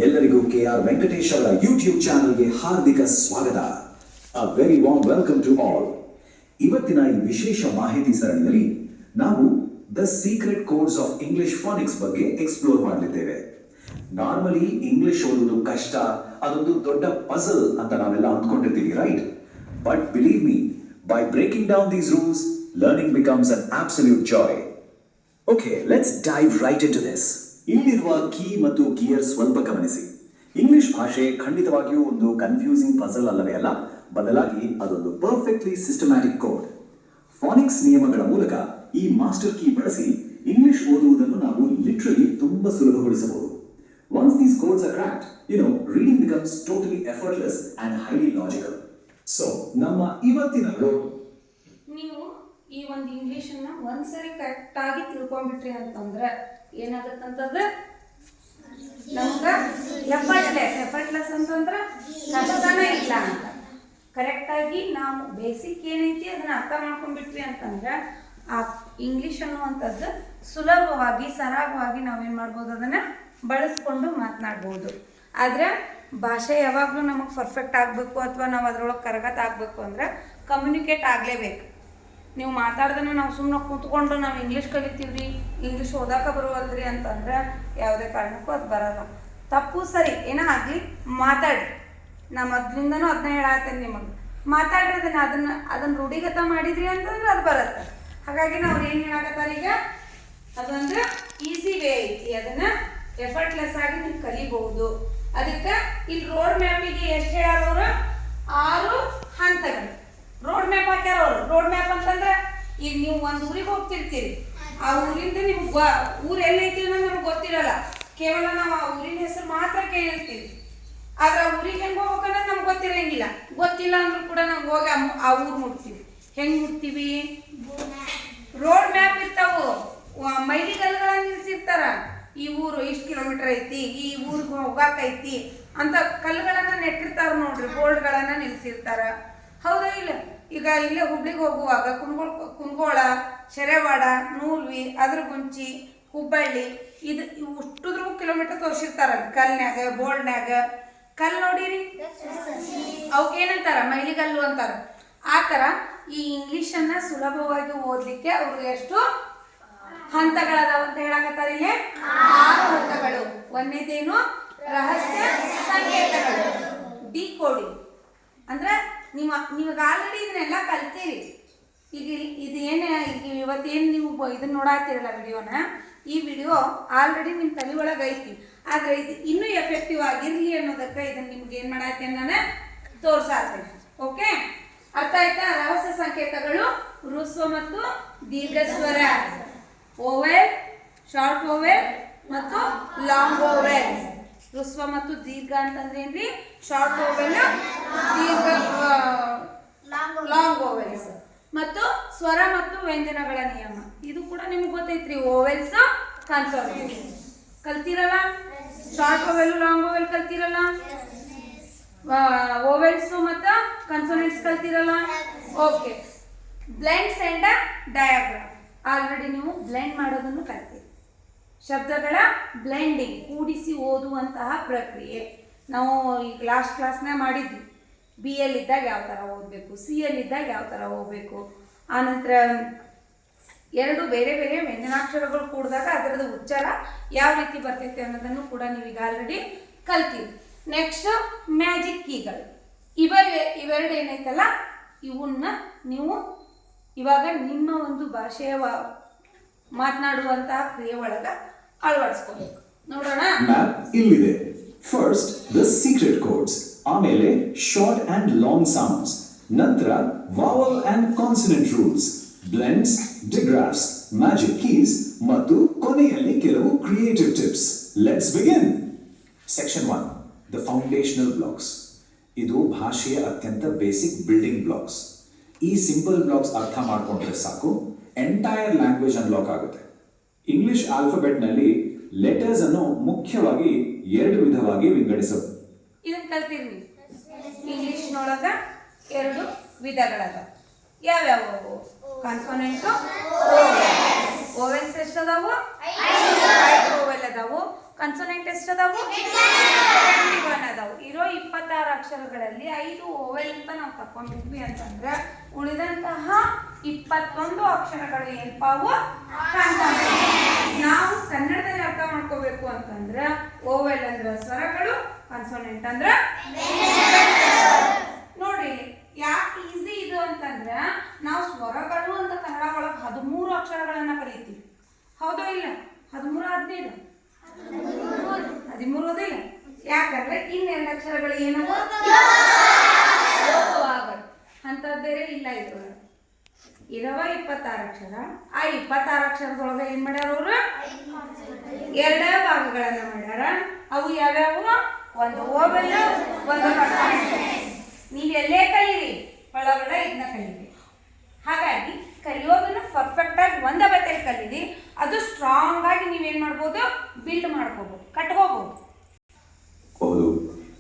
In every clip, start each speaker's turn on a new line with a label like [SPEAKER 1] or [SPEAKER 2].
[SPEAKER 1] ಎಲ್ಲರಿಗೂ ಕೆಆರ್ ವೆಂಕಟೇಶ್ ಅವರ ಯೂಟ್ಯೂಬ್ ಚಾನೆಲ್ಗೆ ಹಾರ್ದಿಕ ಸ್ವಾಗತ. A very warm welcome to all. ಇವತ್ತಿನ ಈ ವಿಶೇಷ ಮಾಹಿತಿ ಸರಣಿಯಲ್ಲಿ ನಾವು the secret codes of English phonics ಬಗ್ಗೆ ಎಕ್ಸ್ಪ್ಲೋರ್ ಮಾಡಲಿದ್ದೇವೆ. ನಾರ್ಮಲಿ ಇಂಗ್ಲಿಷ್ ಓದುವುದು ಕಷ್ಟ, ಅದೊಂದು ದೊಡ್ಡ ಪಜಲ್ ಅಂತ ನಾವೆಲ್ಲ ಅಂದ್ಕೊಂಡಿರ್ತೀವಿ, right? But believe me, by breaking down these rules, learning becomes an absolute joy. Okay, let's dive right into this. ಇಲ್ಲಿರುವ ಕೀ ಮತ್ತು ಗಿಯರ್ ಸ್ವಲ್ಪ ಗಮನಿಸಿ. ಇಂಗ್ಲಿಷ್ ಭಾಷೆ ಖಂಡಿತವಾಗಿಯೂ ಒಂದು ಕನ್ಫ್ಯೂಸಿಂಗ್ ಪಜಲ್ ಅಲ್ಲವೇ ಅಲ್ಲ, ಬದಲಾಗಿ ಅದೊಂದು ಪರ್ಫೆಕ್ಟ್ಲಿ ಸಿಸ್ಟಮ್ಯಾಟಿಕ್ ಕೋಡ್. ಫಾನಿಕ್ಸ್ ನಿಯಮಗಳ ಮೂಲಕ ಈ ಮಾಸ್ಟರ್ ಕೀ ಬಳಸಿ ಇಂಗ್ಲಿಷ್ ಓದುವುದನ್ನು ನಾವು ಲಿಟ್ರಲಿ ತುಂಬಾ ಸುಲಭಗೊಳಿಸಬಹುದು. Once these codes are cracked, reading becomes totally effortless and highly logical. So, ನಮ್ಮ ಇವತ್ತಿನ
[SPEAKER 2] ನೀವು ಈ ಒಂದು ಇಂಗ್ಲಿಷನ್ನ ಒಂದ್ಸರಿ ಕರೆಕ್ಟ್ ಆಗಿ ತಿಳ್ಕೊಂಡ್ಬಿಟ್ರಿ ಅಂತಂದ್ರೆ ಏನಾಗತ್ತಂತಂದ್ರೆ ನಮ್ಗೆ ಎಫರ್ಟ್ಲೆಸ್ ಅಂತಂದ್ರೆ ಕಷ್ಟನೇ ಇಲ್ಲ ಅಂತ. ಕರೆಕ್ಟಾಗಿ ನಾವು ಬೇಸಿಕ್ ಏನೈತಿ ಅದನ್ನ ಅರ್ಥ ಮಾಡ್ಕೊಂಡ್ಬಿಟ್ವಿ ಅಂತಂದ್ರೆ ಆ ಇಂಗ್ಲಿಷ್ ಅನ್ನುವಂಥದ್ದು ಸುಲಭವಾಗಿ ಸರಾಗವಾಗಿ ನಾವೇನು ಮಾಡ್ಬೋದು, ಅದನ್ನು ಬಳಸ್ಕೊಂಡು ಮಾತನಾಡ್ಬೋದು. ಆದರೆ ಭಾಷೆ ಯಾವಾಗಲೂ ನಮಗೆ ಪರ್ಫೆಕ್ಟ್ ಆಗಬೇಕು ಅಥವಾ ನಾವು ಅದರೊಳಗೆ ಕರಗತ ಆಗಬೇಕು ಅಂದರೆ ಕಮ್ಯುನಿಕೇಟ್ ಆಗಲೇಬೇಕು. ನೀವು ಮಾತಾಡ್ದನ್ನು ನಾವು ಸುಮ್ಮನೆ ಕೂತ್ಕೊಂಡು ನಾವು ಇಂಗ್ಲೀಷ್ ಕಲಿತೀವ್ರಿ, ಇಂಗ್ಲೀಷ್ ಓದಾಕ ಬರುವಲ್ರಿ ಅಂತಂದ್ರೆ ಯಾವುದೇ ಕಾರಣಕ್ಕೂ ಅದು ಬರೋಲ್ಲ. ತಪ್ಪು ಸರಿ ಏನೋ ಆಗಲಿ, ಮಾತಾಡಿ. ನಾ ಮೊದಲಿಂದನೂ ಅದನ್ನ ಹೇಳತ್ತೇನೆ ನಿಮಗೆ, ಮಾತಾಡ್ರಿ. ಅದನ್ನು ರೂಢಿಗತ ಮಾಡಿದ್ರಿ ಅಂತಂದ್ರೆ ಅದು ಬರುತ್ತೆ. ಹಾಗಾಗಿ ನಾವು ಏನು ಹೇಳಕತ್ತಾರೆ ಈಗ, ಅದೊಂದು ಈಸಿ ವೇ ಐತಿ, ಅದನ್ನು ಎಫರ್ಟ್ಲೆಸ್ ಆಗಿ ನೀವು ಕಲಿಬಹುದು. ಅದಕ್ಕೆ ಇಲ್ಲಿ ರೋಡ್ ಮ್ಯಾಪಿಗೆ ಎಷ್ಟು ಹೇಳ್ಯಾರವ್ರು? 6 ಹಂತಗಳು ರೋಡ್ ಮ್ಯಾಪ್ ಹಾಕ್ಯಾರ ಅವರು. ರೋಡ್ ಮ್ಯಾಪ್ ಅಂತಂದ್ರೆ ಈಗ ನೀವು ಒಂದು ಊರಿಗೆ ಹೋಗ್ತಿರ್ತೀರಿ, ಆ ಊರಿಂದ ನಿಮ್ಗೆ ಊರು ಎಲ್ಲೈತಿ ಅನ್ನೋದು ನಮ್ಗೆ ಗೊತ್ತಿರಲ್ಲ. ಕೇವಲ ನಾವು ಆ ಊರಿನ ಹೆಸರು ಮಾತ್ರ ಕೇಳಿರ್ತೀವಿ. ಆದ್ರೆ ಆ ಊರಿಗೆ ಹೆಂಗೆ ಹೋಗ್ಬೇಕನ್ನೋದು ನಮ್ಗೆ ಗೊತ್ತಿರಂಗಿಲ್ಲ. ಗೊತ್ತಿಲ್ಲ ಅಂದ್ರೂ ಕೂಡ ನಮ್ಗೆ ಹೋಗಿ ಆ ಊರು ಮುಟ್ತೀವಿ. ಹೆಂಗೆ ಮುಟ್ತೀವಿ? ರೋಡ್ ಮ್ಯಾಪ್ ಇರ್ತಾವು, ಮೈಲಿಗಲ್ಲುಗಳನ್ನ ನಿಲ್ಸಿರ್ತಾರ. ಈ ಊರು ಇಷ್ಟು ಕಿಲೋಮೀಟರ್ ಐತಿ, ಈ ಊರಿಗೆ ಹೋಗಾಕೈತಿ ಅಂತ ಕಲ್ಲುಗಳನ್ನ ನೆಟ್ಟಿರ್ತಾರ ನೋಡ್ರಿ, ಬೋರ್ಡ್ಗಳನ್ನ ನಿಲ್ಸಿರ್ತಾರ. ಹೌದಾ ಇಲ್ಲ? ಈಗ ಇಲ್ಲೇ ಹುಬ್ಳಿಗೆ ಹೋಗುವಾಗ ಕುಂದಗೋಳ, ಶೆರೆವಾಡ, ನೂಲ್ವಿ, ಅದ್ರಗುಂಚಿ, ಹುಬ್ಬಳ್ಳಿ ಇವು ಅಷ್ಟುದ್ರೂ ಕಿಲೋಮೀಟರ್ ತೋರಿಸಿರ್ತಾರ ಕಲ್ನ್ಯಾಗ, ಬೋರ್ಡ್ನ್ಯಾಗ. ಕಲ್ಲು ನೋಡಿರಿ, ಅವಕ್ಕೇನಂತಾರ? ಮೈಲಿಗಲ್ಲು ಅಂತಾರ. ಆ ಥರ ಈ ಇಂಗ್ಲೀಷನ್ನ ಸುಲಭವಾಗಿ ಓದಲಿಕ್ಕೆ ಅವ್ರಿಗೆ ಎಷ್ಟು ಹಂತಗಳದಾವ ಅಂತ ಹೇಳಕತ್ತಾರೆ. ಇಲ್ಲಿ 6 ಹಂತಗಳು. ಒಂದನೇದೇನು? ರಹಸ್ಯ ಸಂಕೇತಗಳು, ಡಿಕೋಡಿಂಗ್. ಅಂದ್ರೆ ನಿಮಗೆ ಆಲ್ರೆಡಿ ಇದನ್ನೆಲ್ಲ ಕಲ್ತೀರಿ. ಈಗ ಈಗ ಇವತ್ತೇನು ನೀವು ಇದನ್ನ ನೋಡಾತಿರಲ್ಲ ವಿಡಿಯೋನ, ಈ ವಿಡಿಯೋ ಆಲ್ರೆಡಿ ನಿಮ್ಮ ತಲೆ ಒಳಗೆ ಐತಿ. ಆದರೆ ಇದು ಇನ್ನೂ ಎಫೆಕ್ಟಿವ್ ಆಗಿರಲಿ ಅನ್ನೋದಕ್ಕೆ ಇದನ್ನು ನಿಮ್ಗೆ ಏನು ಮಾಡಾತೀನಿ ನಾನು ತೋರ್ಸಾತೀನಿ. ಓಕೆ, ಅರ್ಥ ಆಯ್ತಾ? ರಹಸ್ಯ ಸಂಕೇತಗಳು ಹ್ರಸ್ವ ಮತ್ತು ದೀರ್ಘ ಸ್ವರ, ಓವೆಲ್, ಶಾರ್ಟ್ ಓವೆಲ್ ಮತ್ತು ಲಾಂಗ್ ಓವೆಲ್. ಹ್ರಸ್ವ ಮತ್ತು ದೀರ್ಘ ಅಂತಂದ್ರೆ ಏನ್ರಿ? ಶಾರ್ಟ್ ಓವೆಲ್, ದೀರ್ಘ ಲಾಂಗ್ ಓವೆಲ್ಸ್. ಮತ್ತು ಸ್ವರ ಮತ್ತು ವ್ಯಂಜನಗಳ ನಿಯಮ ಇದು ಕೂಡ ನಿಮ್ಗೆ ಗೊತ್ತೈತ್ರಿ. ಓವೆಲ್ಸ್, ಕನ್ಸೋನೆಂಟ್ಸ್ ಕಲ್ತಿರಲ್ಲ? ಶಾರ್ಟ್ ಓವೆಲ್, ಲಾಂಗ್ ಓವೆಲ್ ಕಲ್ತಿರಲ್ಲ? ಓವೆಲ್ಸ್ ಮತ್ತು ಕನ್ಸೋನೆಂಟ್ಸ್ ಕಲ್ತಿರಲ್ಲ? Okay. Blends and diagram already ನೀವು ಬ್ಲೆಂಡ್ ಮಾಡೋದನ್ನು ಕಲ್ತೀರಿ. ಶಬ್ದಗಳ ಬ್ಲೆಂಡಿಂಗ್, ಕೂಡಿಸಿ ಓದುವಂತಹ ಪ್ರಕ್ರಿಯೆ ನಾವು ಈಗ ಲಾಸ್ಟ್ ಕ್ಲಾಸ್ನಾಗ ಮಾಡಿದ್ವಿ. ಬಿ ಎಲ್ಲಿದ್ದಾಗ ಯಾವ ಥರ ಓದಬೇಕು, ಸಿ ಎಲ್ಲಿದ್ದಾಗ ಯಾವ ಥರ ಓದಬೇಕು, ಆನಂತರ 2 ಬೇರೆ ಬೇರೆ ವ್ಯಂಜನಾಕ್ಷರಗಳು ಕೂಡಿದಾಗ ಅದರದ್ದು ಉಚ್ಚಾರ ಯಾವ ರೀತಿ ಬರ್ತೈತೆ ಅನ್ನೋದನ್ನು ಕೂಡ ನೀವೀಗ ಆಲ್ರೆಡಿ ಕಲ್ತೀವಿ. ನೆಕ್ಸ್ಟ್ ಮ್ಯಾಜಿಕ್ ಕೀಗಳು. ಇವೆರಡು ಏನೈತಲ್ಲ, ಇವನ್ನ ನೀವು ಇವಾಗ ನಿಮ್ಮ ಒಂದು ಭಾಷೆಯ ಮಾತನಾಡುವಂತಹ ಕ್ರಿಯೆ ಒಳಗೆ ಅಳವಡಿಸ್ಕೋಬೇಕು. ನೋಡೋಣ.
[SPEAKER 1] ಇಲ್ಲಿದೆ ಫಸ್ಟ್ ದ ಸೀಕ್ರೆಟ್ ಕೋಡ್ಸ್, ಆಮೇಲೆ ಶಾರ್ಟ್ ಅಂಡ್ ಲಾಂಗ್ ಸೌಂಡ್ಸ್, ನಂತರ vowel and consonant rules, blends, digraphs, magic keys ಮತ್ತು ಕೊನೆಯಲ್ಲಿ ಕೆಲವು creative tips. Let's begin. Section 1, the foundational blocks. ಇದು ಭಾಷೆಯ ಅತ್ಯಂತ ಬೇಸಿಕ್ ಬಿಲ್ಡಿಂಗ್ ಬ್ಲಾಕ್ಸ್. ಈ ಸಿಂಪಲ್ ಬ್ಲಾಕ್ಸ್ ಅರ್ಥ ಮಾಡ್ಕೊಂಡ್ರೆ ಸಾಕು, ಎಂಟೈರ್ ಲ್ಯಾಂಗ್ವೇಜ್ ಅನ್ಲಾಕ್ ಆಗುತ್ತೆ. ಇಂಗ್ಲಿಷ್ ಆಲ್ಫಾಬೆಟ್ನಲ್ಲಿ ಲೆಟರ್ಸ್ ಅನ್ನು ಮುಖ್ಯವಾಗಿ 2 ವಿಧವಾಗಿ ವಿಂಗಡಿಸಬಹುದು.
[SPEAKER 2] ಇದನ್ನ ಕಲ್ತಿರ್ವಿ. ಇಂಗ್ಲಿಷ್ನೊಳಗ 2 ವಿಧಗಳದ. ಯಾವ್ಯಾವು? ಕಾನ್ಸೋನೆಂಟು, ಓವೆಲ್ಸ್ ಎಷ್ಟದಾವು? 5 ಓವೆಲ್ ಅದಾವು. ಕನ್ಸೋನೆಂಟ್ ಎಷ್ಟು ಅದಾವು 21 ಅದಾವು. ಇರೋ 26 ಅಕ್ಷರಗಳಲ್ಲಿ 5 ಓವೆಲ್ ಅಂತ ನಾವು ತಕೊಂಡಿದ್ವಿ ಅಂತಂದ್ರೆ ಉಳಿದಂತಹ 21 ಅಕ್ಷರಗಳು ಏನಪ್ಪ ಅವು ಕನ್ಸೋನೆಂಟ್. ನಾವು ಕನ್ನಡದಲ್ಲಿ ಅರ್ಥ ಮಾಡ್ಕೋಬೇಕು ಅಂತಂದ್ರೆ ಓವೆಲ್ ಅಂದ್ರೆ ಸ್ವರಗಳು, ಕನ್ಸೋನೆಂಟ್ ಅಂದ್ರೆ ನೋಡ್ರಿ ಯಾಕೆ ಈಸಿ ಇದು ಅಂತಂದ್ರೆ ನಾವು ಸ್ವರಗಳು ಅಂತ ಕನ್ನಡ ಒಳಗೆ 13 ಅಕ್ಷರಗಳನ್ನ ಕಲಿತೀವಿ, ಹೌದೋ ಇಲ್ಲ? 13 15 13 ಅದಿಲ್ಲ. ಯಾಕಂದ್ರೆ ಇನ್ನೆರಡು ಅಕ್ಷರಗಳು ಏನವ ಅಂತದ್ ಬೇರೆ ಇಲ್ಲ. ಇದ್ರೊಳಗೆ ಇರವ 26 ಅಕ್ಷರ. ಆ 26 ಅಕ್ಷರದೊಳಗೆ ಏನ್ ಮಾಡ್ಯಾರ ಅವರು 2 ಭಾಗಗಳನ್ನ ಮಾಡ್ಯಾರ. ಅವು ಯಾವ್ಯಾವು? ಒಂದು ಓವೆಲ್, ಒಂದು ಕನ್ಸೋನೆಂಟ್. ನೀವು ಎಲ್ಲೇ ಕಲೀರಿ ಒಳಗಡೆ ಇದನ್ನ ಕಲೀರಿ. ಹಾಗಾಗಿ ಕಲಿಯೋದನ್ನ ಪರ್ಫೆಕ್ಟ್ ಆಗಿ ಒಂದ ಬಟ್ಟೆಯಲ್ಲಿ ಕಲೀರಿ. ಅದು ಸ್ಟ್ರಾಂಗ್ ಆಗಿ ನೀವೇನ್ ಮಾಡ್ಬೋದು? ಬಿಲ್ಡ್ ಮಾಡ್ಕೋಬಹುದು, ಕಟ್ಕೋಬಹುದು.
[SPEAKER 1] ಹೌದು.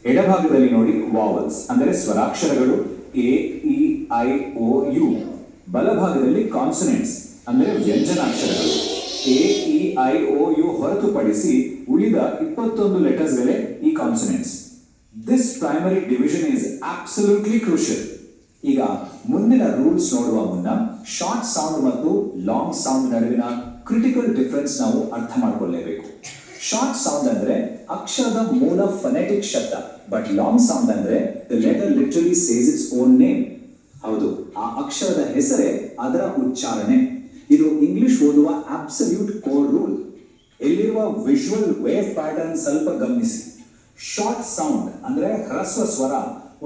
[SPEAKER 1] ಎಡಭಾಗದಲ್ಲಿ ನೋಡಿ ವಾವಲ್ಸ್ ಅಂದರೆ ಸ್ವರಾಕ್ಷರಗಳು A E I O U. ಬಲಭಾಗದಲ್ಲಿ ಕಾನ್ಸನೆಂಟ್ಸ್ ಅಂದರೆ ವ್ಯಂಜನಾಕ್ಷರಗಳು A E I O U ಹೊರತುಪಡಿಸಿ ಉಳಿದ 21 ಲೆಟರ್ಸ್ಗಳೇ ಈ consonants. This primary division is absolutely crucial. ಈಗ ಮುಂದಿನ ರೂಲ್ಸ್ ನೋಡುವ ಮುನ್ನ ಶಾರ್ಟ್ ಸೌಂಡ್ ಮತ್ತು ಲಾಂಗ್ ಸೌಂಡ್ ನಡುವಿನ ಕ್ರಿಟಿಕಲ್ ಡಿಫರೆನ್ಸ್ ನಾವು ಅರ್ಥ ಮಾಡ್ಕೊಳ್ಳೇಬೇಕು. ಶಾರ್ಟ್ ಸೌಂಡ್ ಅಂದ್ರೆ ಅಕ್ಷರದ ಮೂಲ ಫನೆಟಿಕ್ ಶಬ್ದ, ಬಟ್ ಲಾಂಗ್ ಸೌಂಡ್ ಅಂದ್ರೆ the letter literally says its own name. ಹೌದು, ಆ ಅಕ್ಷರದ ಹೆಸರೇ ಅದರ ಉಚ್ಚಾರಣೆ. ಇದು ಇಂಗ್ಲಿಷ್ ಓದುವ ಅಬ್ಸಲ್ಯೂಟ್ ಕೋರ್ ರೂಲ್. ಎಲ್ಲಿರುವ ವಿಜುವಲ್ ವೇವ್ ಪ್ಯಾಟರ್ನ್ ಸ್ವಲ್ಪ ಗಮನಿಸಿ. ಶಾರ್ಟ್ ಸೌಂಡ್ ಅಂದ್ರೆ ಹ್ರಸ್ವ ಸ್ವರ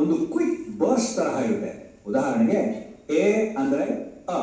[SPEAKER 1] ಒಂದು ಕ್ವಿಕ್ ಬರ್ಸ್ಟ್ ತರಹ ಇರುತ್ತೆ. ಉದಾಹರಣೆಗೆ ಎ ಅಂದ್ರೆ ಅ,